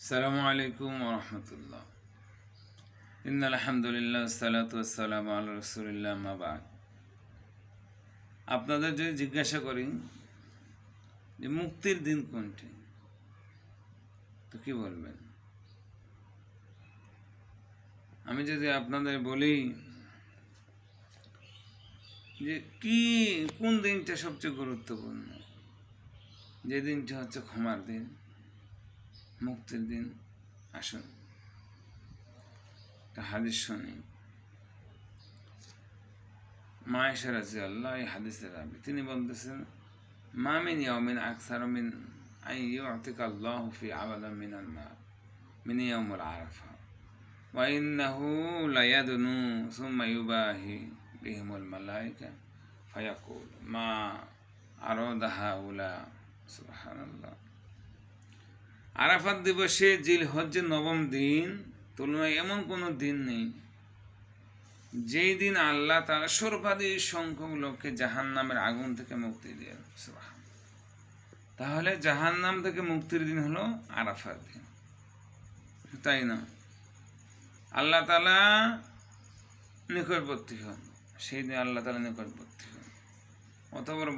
আসসালামু আলাইকুম ওয়া রাহমাতুল্লাহ। ইন্নাল হামদুলিল্লাহ ওয়াসসালাতু ওয়াসসালামু আলা রাসূলিল্লাহ আম্মা বা'দ। আপনাদের যদি জিজ্ঞাসা করি যে মুক্তির দিন কোনটি, তো কি বলবেন? আমি যদি আপনাদের বলি যে কোন দিনটা সবচেয়ে গুরুত্বপূর্ণ, যে দিনটা হচ্ছে ক্ষমার দিন, মুক্তির দিন, আসুন একটা হাদিস শুনি। মা আয়েশা রাদিয়াল্লাহু আনহা এই হাদিসের রাবী, তিনি বলতেছেন, মা মিন ইয়াউমিন আকসারু মিন আন ইউ'তিকা আল্লাহু ফি আবাদান মিনান নার মিন ইয়াউমিল আরাফা ওয়া ইন্নাহু লায়াদনু সুম্মা ইউবাহি বিহিমুল মালায়েকা ফায়াকুল মা আরাদা হাউলা। সুবহানাল্লাহ। আরাফাত দিবসে জিলহজ্জের নবম দিন তুলনায় এমন কোনো দিন নেই যেই দিন আল্লাহ তাআলা সর্বাধিক সংখ্যক লোককে জাহান্নামের আগুন থেকে মুক্তি দেন। সুবহানাল্লাহ। তাহলে জাহান্নাম থেকে মুক্তির দিন হলো আরাফার দিন, তাই না? আল্লাহ তাআলা নিকটবর্তী হন, সেই দিন আল্লাহ তাআলা নিকটবর্তী হন, অতঃপর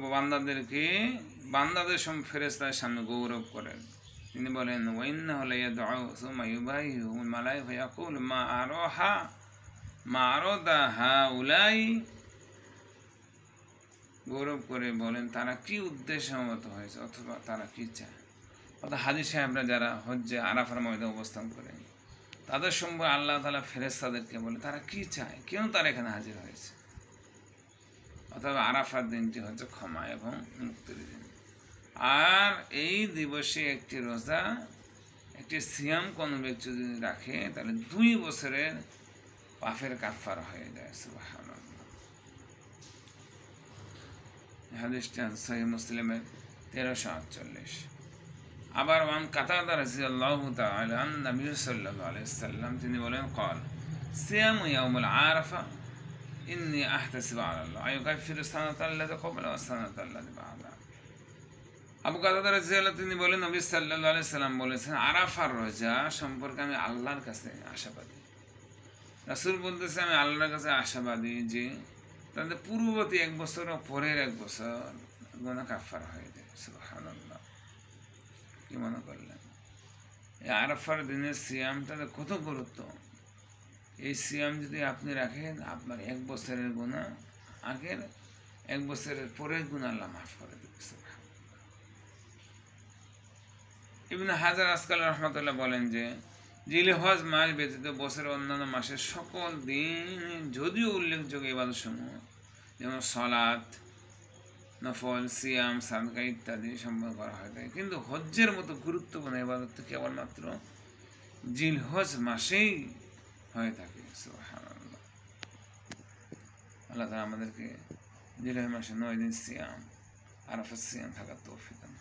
বান্দাদের ফেরেশতাদের সামনে গৌরব করেন। তিনি বলেন, ওয়া ইন্নাহু লায়াদউ সুম্মা ইউবাহিহুল মালায়েকা ফায়াকুল মা আরাদা হাউলাই। গৌরব করে বলেন তারা কি উদ্দেশ্যে সমবেত হয়েছে, অথবা তারা কি চায়। অর্থাৎ হাজী সাহেবরা যারা হজ্জে আরাফার ময়দানে অবস্থান করেন, তাদের সম্পর্কে আল্লাহ তাআলা ফেরেশতাদেরকে বলে তারা কি চায়, কেন তারা এখানে হাজির হয়েছে। অথবা আরাফার দিনটি হচ্ছে ক্ষমা এবং মুক্তির দিন। আর এই দিবসে একটি রোজা, একটি সিয়াম কোনো ব্যক্তি যদি রাখে, তাহলে 2 বছরের পাপের কাফারা হয়ে যায়। সুবহানাল্লাহ। হাদিসটা সহিহ মুসলিমের 1348। আবার ওয়ান কাতাদা রাদিয়াল্লাহু তাআলা আন নবী সাল্লাল্লাহু আলাইহি ওয়াসাল্লাম, তিনি বলেন, قال সিয়ামু ইয়াউমুল আরাফা ইন্নী আহতাসিবু আলাল্লাহ আইয়ুকাফিরু সানাতা আল্লাতী ক্বাবলা ওয়াস সানাতা আল্লাতী বা'দা। আবু কাতাদা রাদিয়াল্লাহু, তিনি বলেন, নবী সাল্লাল্লাহু আলাইহি সাল্লাম বলেছেন, আরাফার রোজা সম্পর্কে আমি আল্লাহর কাছে আশাবাদী। রাসূল বলতেছে, আমি আল্লাহর কাছে আশাবাদী যে তাদের পূর্ববর্তী 1 বছর ও পরের 1 বছর গুনাহ কাফারা হয়ে যায়। সুবহানাল্লাহ। কি মনে করলেন? এই আরাফার দিনের সিয়ামটা কত গুরুত্ব। এই সিয়াম যদি আপনি রাখেন, আপনার 1 বছরের গুনাহ, আগের 1 বছরের পরের গুনাহ আল্লাহ মাফ করে দেবে। ইবনে হাজার আসকালানী রাহমাতুল্লাহ বলেন যে জিলহজ মাস ব্যতীত বছরের অন্যান্য মাসের সকল দিন যদিও উল্লেখযোগ্য ইবাদতসমূহ যেমন সালাত, নফল, সিয়াম, সাদকা ইত্যাদি সম্পন্ন করা হয় থাকে, কিন্তু হজ্জের মতো গুরুত্বপূর্ণ ইবাদত কেবলমাত্র জিলহজ মাসেই হয়ে থাকে। সুবহানাল্লাহ। আল্লাহ তাআলা আমাদেরকে জিলহজ মাসে 9 দিন সিয়াম, আরাফাত সিয়াম থাকার তৌফিক দান।